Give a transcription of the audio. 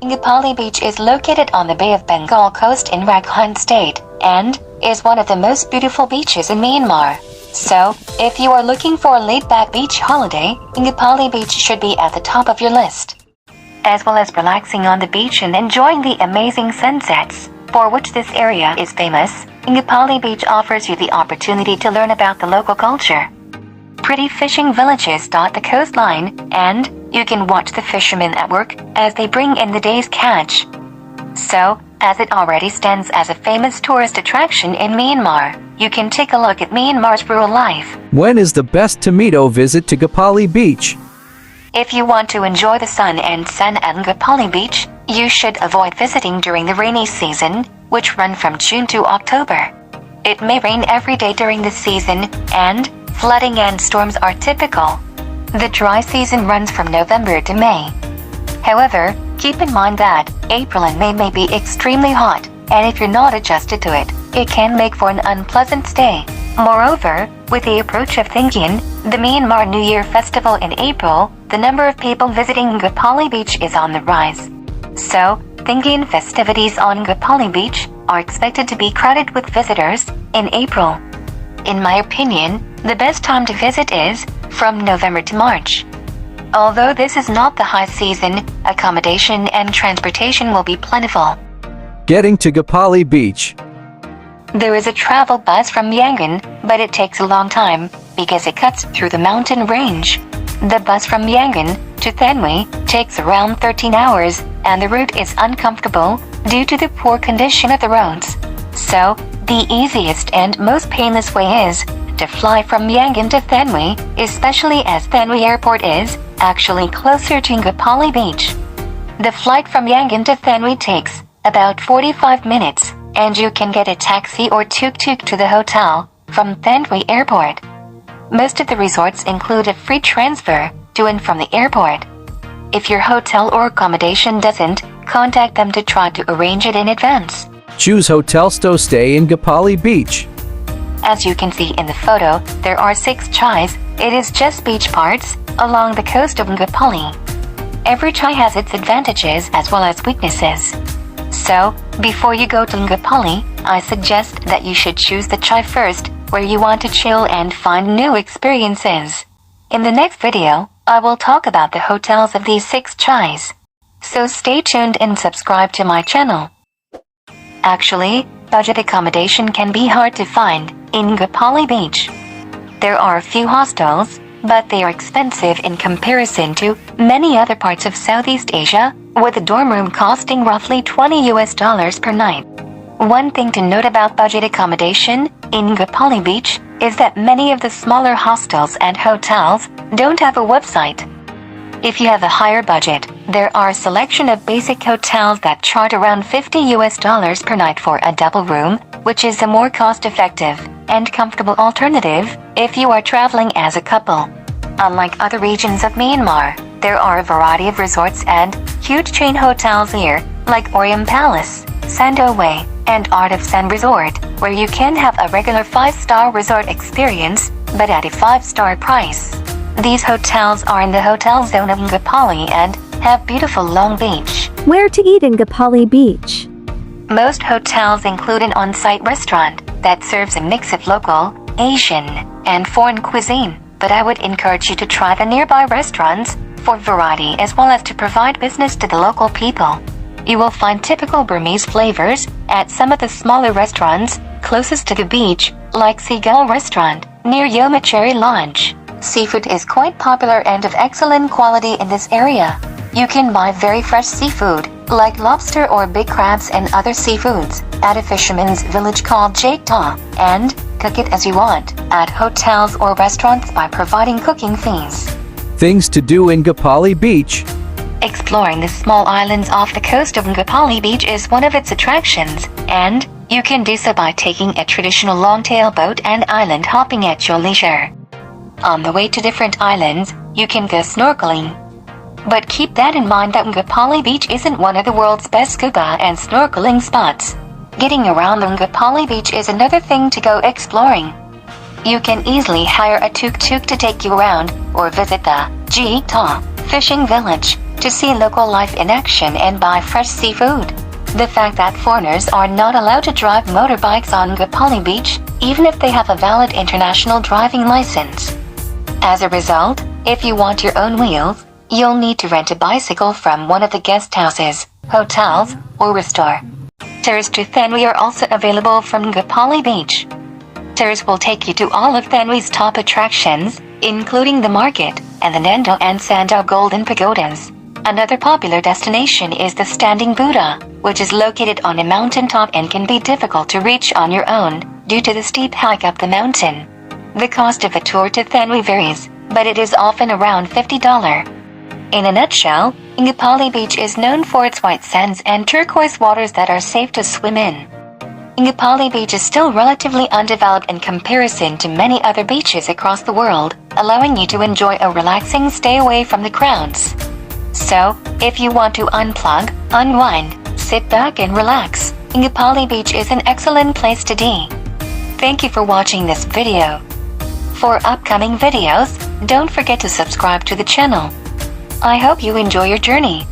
Ngapali Beach is located on the Bay of Bengal coast in Rakhine State and is one of the most beautiful beaches in Myanmar. So, if you are looking for a laid-back beach holiday, Ngapali Beach should be at the top of your list. As well as relaxing on the beach and enjoying the amazing sunsets, for which this area is famous, Ngapali Beach offers you the opportunity to learn about the local culture. Pretty fishing villages dot the coastline, and you can watch the fishermen at work as they bring in the day's catch. So, as it already stands as a famous tourist attraction in Myanmar, you can take a look at Myanmar's rural life. When is the best tomato visit to Ngapali Beach? If you want to enjoy the sun and sun at Ngapali Beach, you should avoid visiting during the rainy season, which run from June to October. It may rain every day during this season, and flooding and storms are typical. The dry season runs from November to May. However, keep in mind that April and May be extremely hot, and if you're not adjusted to it, it can make for an unpleasant stay. Moreover, with the approach of Thingian, the Myanmar New Year festival in April, the number of people visiting Ngapali Beach is on the rise. So, Thingian festivities on Ngapali Beach are expected to be crowded with visitors in April. In my opinion, the best time to visit is from November to March. Although this is not the high season, accommodation and transportation will be plentiful. Getting to Ngapali Beach. There is a travel bus from Yangon, but it takes a long time because it cuts through the mountain range. The bus from Yangon to Thenui takes around 13 hours, and the route is uncomfortable due to the poor condition of the roads. So, the easiest and most painless way is to fly from Yangon to Thenui, especially as Thenui Airport is actually closer to Ngapali Beach. The flight from Yangon to Thenui takes about 45 minutes, and you can get a taxi or tuk-tuk to the hotel from Thenui Airport. Most of the resorts include a free transfer to and from the airport. If your hotel or accommodation doesn't, contact them to try to arrange it in advance. Choose hotel stay in Ngapali Beach. As you can see in the photo, there are 6 chais. It is just beach parts along the coast of Ngapali. Every chai has its advantages as well as weaknesses. So, before you go to Ngapali, I suggest that you should choose the chai first, where you want to chill and find new experiences. In the next video, I will talk about the hotels of these 6 chais. So stay tuned and subscribe to my channel. Actually, budget accommodation can be hard to find in Ngapali Beach. There are a few hostels, but they are expensive in comparison to many other parts of Southeast Asia, with a dorm room costing roughly $20 per night. One thing to note about budget accommodation in Ngapali Beach is that many of the smaller hostels and hotels don't have a website. If you have a higher budget, there are a selection of basic hotels that charge around $50 per night for a double room, which is a more cost-effective and comfortable alternative if you are traveling as a couple. Unlike other regions of Myanmar, there are a variety of resorts and huge chain hotels here, like Orium Palace, Sandoway, and Art of Sun Resort, where you can have a regular 5-star resort experience, but at a 5-star price. These hotels are in the hotel zone of Ngapali and have beautiful Long Beach. Where to eat in Ngapali Beach? Most hotels include an on-site restaurant that serves a mix of local, Asian, and foreign cuisine, but I would encourage you to try the nearby restaurants for variety as well as to provide business to the local people. You will find typical Burmese flavors at some of the smaller restaurants closest to the beach, like Seagull Restaurant near Yomacheri Lodge. Seafood is quite popular and of excellent quality in this area. You can buy very fresh seafood, like lobster or big crabs and other seafoods, at a fisherman's village called Jaekta, and cook it as you want at hotels or restaurants by providing cooking fees. Things to do in Ngapali Beach. Exploring the small islands off the coast of Ngapali Beach is one of its attractions, and you can do so by taking a traditional long-tail boat and island hopping at your leisure. On the way to different islands, you can go snorkeling. But keep that in mind that Ngapali Beach isn't one of the world's best scuba and snorkeling spots. Getting around Ngapali Beach is another thing to go exploring. You can easily hire a tuk-tuk to take you around, or visit the Jaekta fishing village to see local life in action and buy fresh seafood. The fact that foreigners are not allowed to drive motorbikes on Ngapali Beach, even if they have a valid international driving license. As a result, if you want your own wheels, you'll need to rent a bicycle from one of the guest houses, hotels, or restore. Tours to Thanwi are also available from Ngapali Beach. Tours will take you to all of Thanwi's top attractions, including the market and the Nando and Sando Golden Pagodas. Another popular destination is the Standing Buddha, which is located on a mountaintop and can be difficult to reach on your own due to the steep hike up the mountain. The cost of a tour to Thanwi varies, but it is often around $50. In a nutshell, Ngapali Beach is known for its white sands and turquoise waters that are safe to swim in. Ngapali Beach is still relatively undeveloped in comparison to many other beaches across the world, allowing you to enjoy a relaxing stay away from the crowds. So, if you want to unplug, unwind, sit back and relax, Ngapali Beach is an excellent place to be. Thank you for watching this video. For upcoming videos, don't forget to subscribe to the channel. I hope you enjoy your journey.